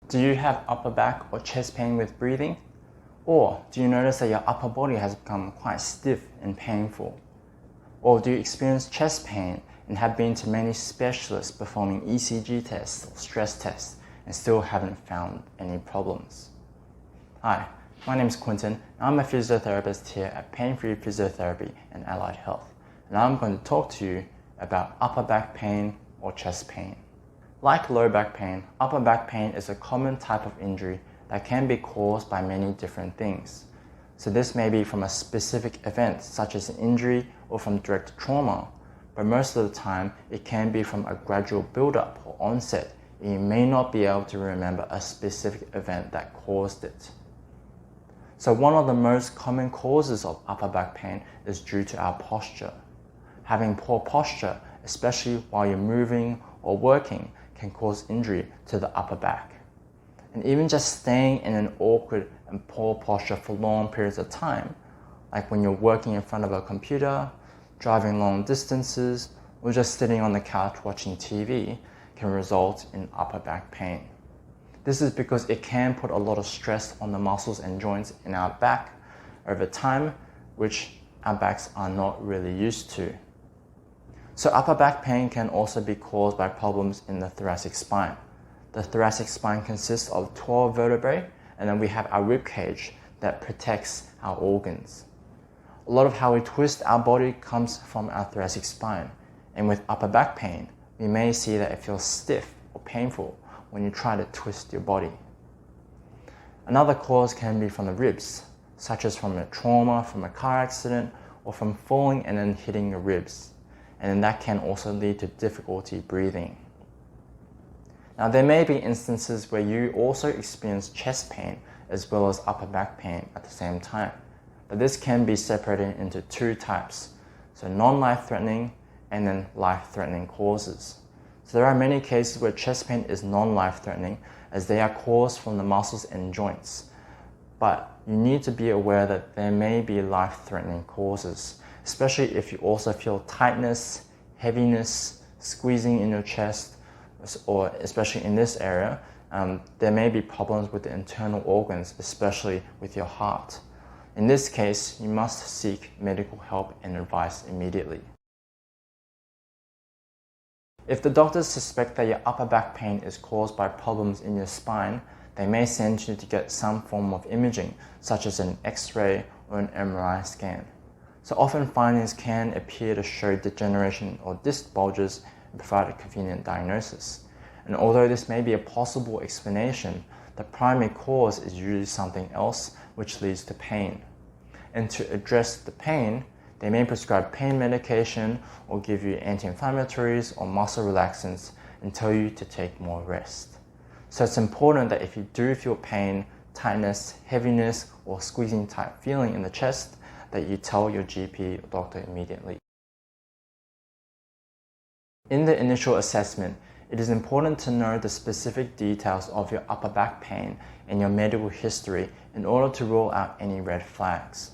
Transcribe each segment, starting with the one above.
Do you have upper back or chest pain with breathing? Or do you notice that your upper body has become quite stiff and painful? Or do you experience chest pain and have been to many specialists performing ECG tests or stress tests and still haven't found any problems? Hi, my name is Quentin and I'm a physiotherapist here at Pain-Free Physiotherapy and Allied Health, and I'm going to talk to you about upper back pain or chest pain. Like low back pain, upper back pain is a common type of injury that can be caused by many different things. So this may be from a specific event such as an injury or from direct trauma, but most of the time it can be from a gradual build-up or onset, and you may not be able to remember a specific event that caused it. So one of the most common causes of upper back pain is due to our posture. Having poor posture, especially while you're moving or working, can cause injury to the upper back. And even just staying in an awkward and poor posture for long periods of time, like when you're working in front of a computer, driving long distances, or just sitting on the couch watching TV, can result in upper back pain. This is because it can put a lot of stress on the muscles and joints in our back over time, which our backs are not really used to. So upper back pain can also be caused by problems in the thoracic spine. The thoracic spine consists of 12 vertebrae, and then we have our rib cage that protects our organs. A lot of how we twist our body comes from our thoracic spine, and with upper back pain, we may see that it feels stiff or painful when you try to twist your body. Another cause can be from the ribs, such as from a trauma, from a car accident, or from falling and then hitting your ribs. And then that can also lead to difficulty breathing. Now there may be instances where you also experience chest pain as well as upper back pain at the same time, but this can be separated into two types, so non-life-threatening and then life-threatening causes. So there are many cases where chest pain is non-life-threatening as they are caused from the muscles and joints, but you need to be aware that there may be life-threatening causes, especially if you also feel tightness, heaviness, squeezing in your chest, or especially in this area, there may be problems with the internal organs, especially with your heart. In this case, you must seek medical help and advice immediately. If the doctors suspect that your upper back pain is caused by problems in your spine, they may send you to get some form of imaging, such as an X-ray or an MRI scan. So often findings can appear to show degeneration or disc bulges and provide a convenient diagnosis. And although this may be a possible explanation, the primary cause is usually something else which leads to pain. And to address the pain, they may prescribe pain medication or give you anti-inflammatories or muscle relaxants and tell you to take more rest. So it's important that if you do feel pain, tightness, heaviness, or squeezing type feeling in the chest, that you tell your GP or doctor immediately. In the initial assessment, it is important to know the specific details of your upper back pain and your medical history in order to rule out any red flags.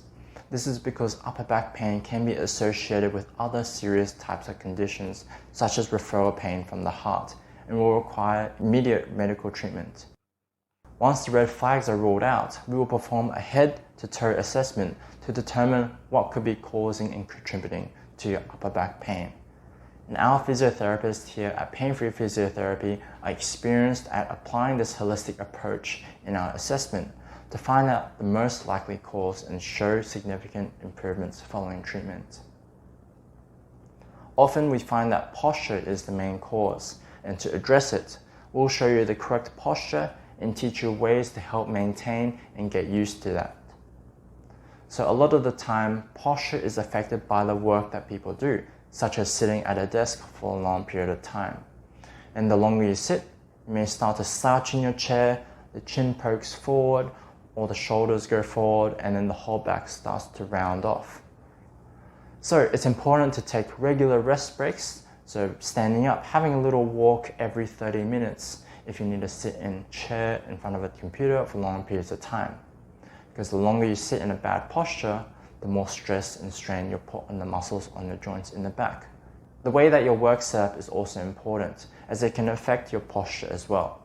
This is because upper back pain can be associated with other serious types of conditions, such as referral pain from the heart, and will require immediate medical treatment. Once the red flags are ruled out, we will perform a head-to-toe assessment to determine what could be causing and contributing to your upper back pain. And our physiotherapists here at Pain-Free Physiotherapy are experienced at applying this holistic approach in our assessment to find out the most likely cause and show significant improvements following treatment. Often we find that posture is the main cause, and to address it, we'll show you the correct posture and teach you ways to help maintain and get used to that. So a lot of the time, posture is affected by the work that people do, such as sitting at a desk for a long period of time. And the longer you sit, you may start to slouch in your chair, the chin pokes forward, or the shoulders go forward, and then the whole back starts to round off. So it's important to take regular rest breaks, so standing up, having a little walk every 30 minutes if you need to sit in a chair in front of a computer for long periods of time. Because the longer you sit in a bad posture, the more stress and strain you put on the muscles on the joints in the back. The way that your work setup is also important, as it can affect your posture as well.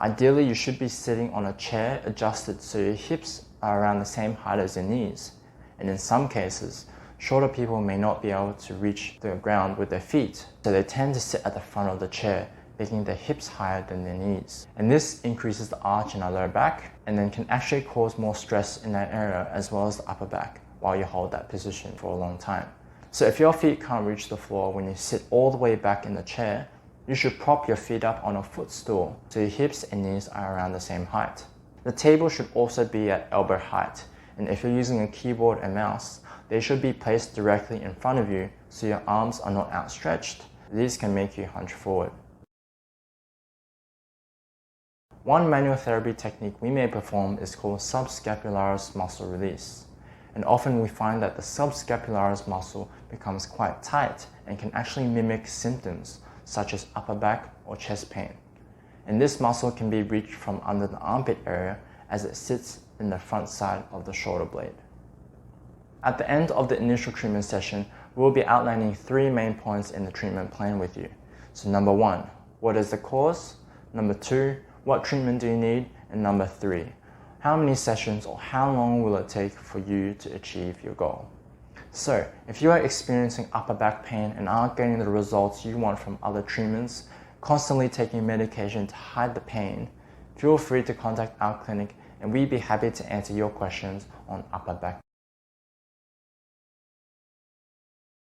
Ideally, you should be sitting on a chair adjusted so your hips are around the same height as your knees. And in some cases, shorter people may not be able to reach the ground with their feet, so they tend to sit at the front of the chair, making their hips higher than their knees. And this increases the arch in our lower back and then can actually cause more stress in that area as well as the upper back while you hold that position for a long time. So if your feet can't reach the floor when you sit all the way back in the chair, you should prop your feet up on a footstool so your hips and knees are around the same height. The table should also be at elbow height, and if you're using a keyboard and mouse, they should be placed directly in front of you so your arms are not outstretched. These can make you hunch forward. One manual therapy technique we may perform is called subscapularis muscle release. And often we find that the subscapularis muscle becomes quite tight and can actually mimic symptoms such as upper back or chest pain. And this muscle can be reached from under the armpit area as it sits in the front side of the shoulder blade. At the end of the initial treatment session, we'll be outlining 3 main points in the treatment plan with you. So number 1, what is the cause? Number 2, what treatment do you need? And number 3, how many sessions or how long will it take for you to achieve your goal? So, if you are experiencing upper back pain and aren't getting the results you want from other treatments, constantly taking medication to hide the pain, feel free to contact our clinic and we'd be happy to answer your questions on upper back.